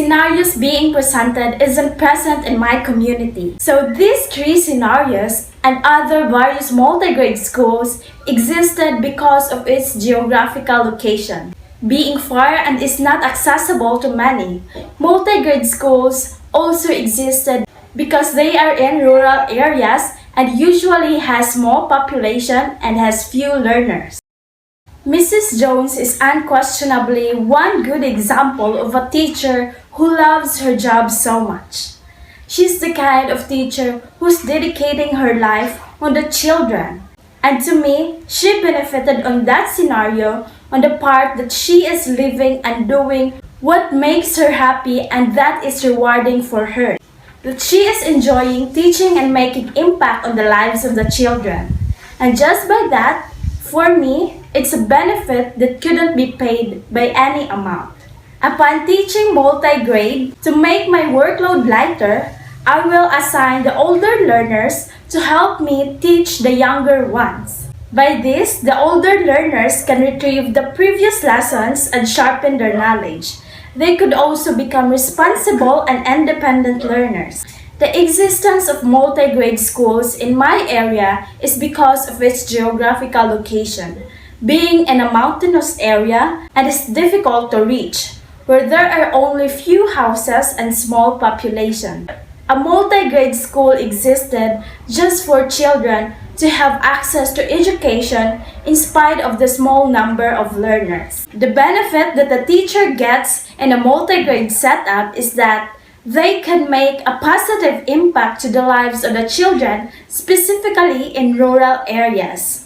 scenarios being presented isn't present in my community. So these three scenarios and other various multigrade schools existed because of its geographical location. Being far and is not accessible to many, multigrade schools also existed because they are in rural areas and usually has small population and has few learners. Mrs. Jones is unquestionably one good example of a teacher who loves her job so much. She's the kind of teacher who's dedicating her life on the children. And to me, she benefited on that scenario on the part that she is living and doing what makes her happy and that is rewarding for her. That she is enjoying teaching and making impact on the lives of the children. And just by that, for me, it's a benefit that couldn't be paid by any amount. Upon teaching multigrade, to make my workload lighter, I will assign the older learners to help me teach the younger ones. By this, the older learners can retrieve the previous lessons and sharpen their knowledge. They could also become responsible and independent learners. The existence of multigrade schools in my area is because of its geographical location, being in a mountainous area and is difficult to reach, where there are only few houses and small population. A multigrade school existed just for children to have access to education in spite of the small number of learners. The benefit that the teacher gets in a multigrade setup is that they can make a positive impact to the lives of the children, specifically in rural areas.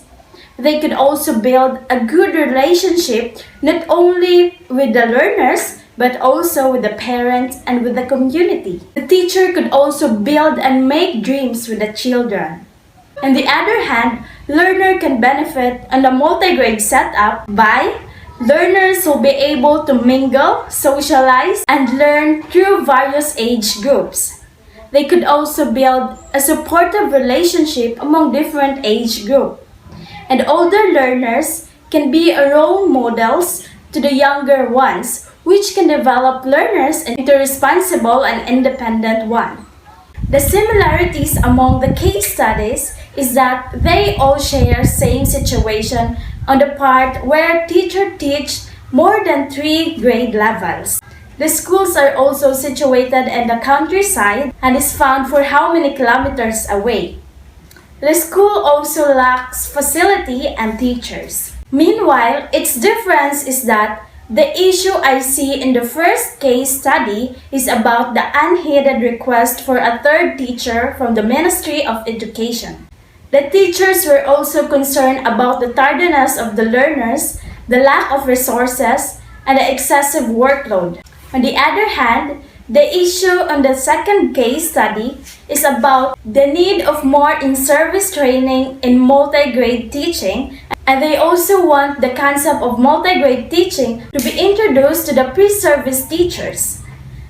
They could also build a good relationship not only with the learners, but also with the parents and with the community. The teacher could also build and make dreams with the children. On the other hand, learner can benefit on the multigrade setup by learners will be able to mingle, socialize, and learn through various age groups. They could also build a supportive relationship among different age groups. And older learners can be role models to the younger ones, which can develop learners into responsible and independent ones. The similarities among the case studies is that they all share same situation on the part where teacher teach more than 3 grade levels. The schools are also situated in the countryside and is found for how many kilometers away. The school also lacks facility and teachers. Meanwhile, its difference is that the issue I see in the first case study is about the unheeded request for a third teacher from the Ministry of Education. The teachers were also concerned about the tardiness of the learners, the lack of resources, and the excessive workload. On the other hand, the issue on the second case study is about the need of more in-service training in multigrade teaching, and they also want the concept of multigrade teaching to be introduced to the pre-service teachers.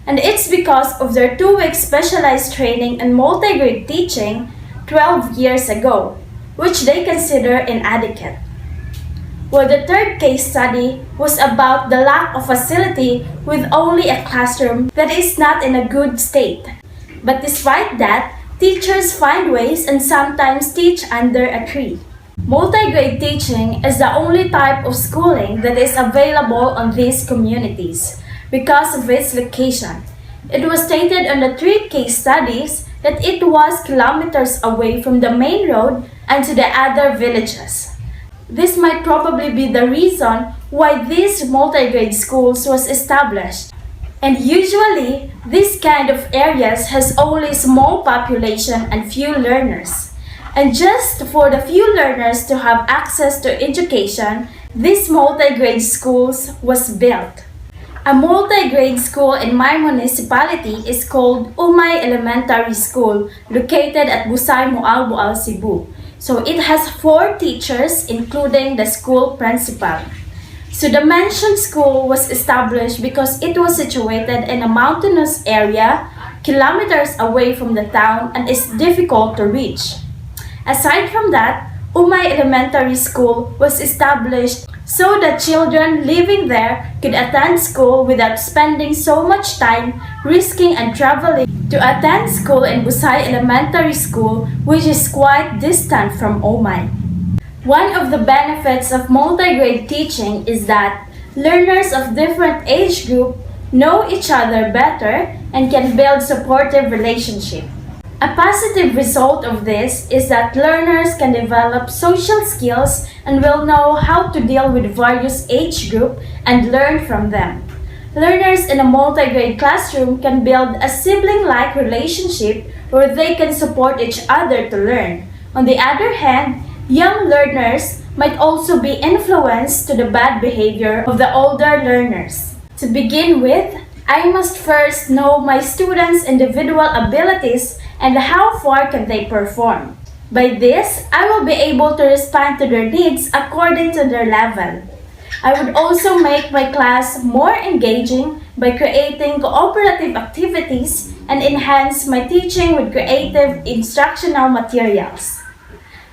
And it's because of their 2-week specialized training in multigrade teaching 12 years ago, which they consider inadequate. Well, the third case study was about the lack of facility with only a classroom that is not in a good state. But despite that, teachers find ways and sometimes teach under a tree. Multigrade teaching is the only type of schooling that is available on these communities because of its location. It was stated on the 3 case studies that it was kilometers away from the main road and to the other villages. This might probably be the reason why these multigrade schools was established. And usually, this kind of areas has only small population and few learners. And just for the few learners to have access to education, these multigrade schools was built. A multigrade school in my municipality is called Umay Elementary School, located at Busay, Mualbual, Cebu. So it has 4 teachers, including the school principal. So the mentioned school was established because it was situated in a mountainous area, kilometers away from the town, and is difficult to reach. Aside from that, Umay Elementary School was established so that children living there could attend school without spending so much time risking and traveling to attend school in Busay Elementary School, which is quite distant from Omay. One of the benefits of multigrade teaching is that learners of different age group know each other better and can build supportive relationships. A positive result of this is that learners can develop social skills and will know how to deal with various age groups and learn from them. Learners in a multigrade classroom can build a sibling-like relationship where they can support each other to learn. On the other hand, young learners might also be influenced to the bad behavior of the older learners. To begin with, I must first know my students' individual abilities and how far can they perform. By this, I will be able to respond to their needs according to their level. I would also make my class more engaging by creating cooperative activities and enhance my teaching with creative instructional materials.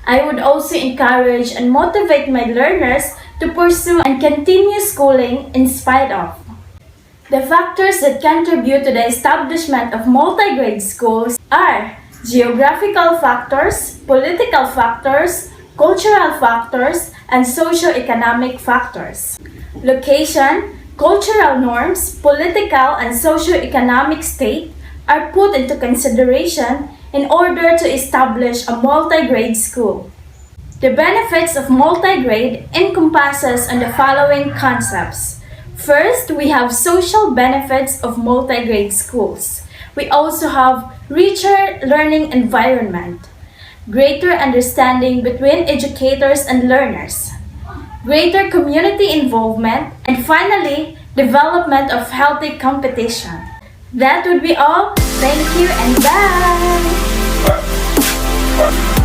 I would also encourage and motivate my learners to pursue and continue schooling in spite of. The factors that contribute to the establishment of multigrade schools are geographical factors, political factors, cultural factors, and socio-economic factors. Location, cultural norms, political and socio-economic state are put into consideration in order to establish a multigrade school. The benefits of multigrade encompasses on the following concepts. First, we have social benefits of multigrade schools. We also have richer learning environment, greater understanding between educators and learners, greater community involvement, and finally, development of healthy competition. That would be all. Thank you and bye!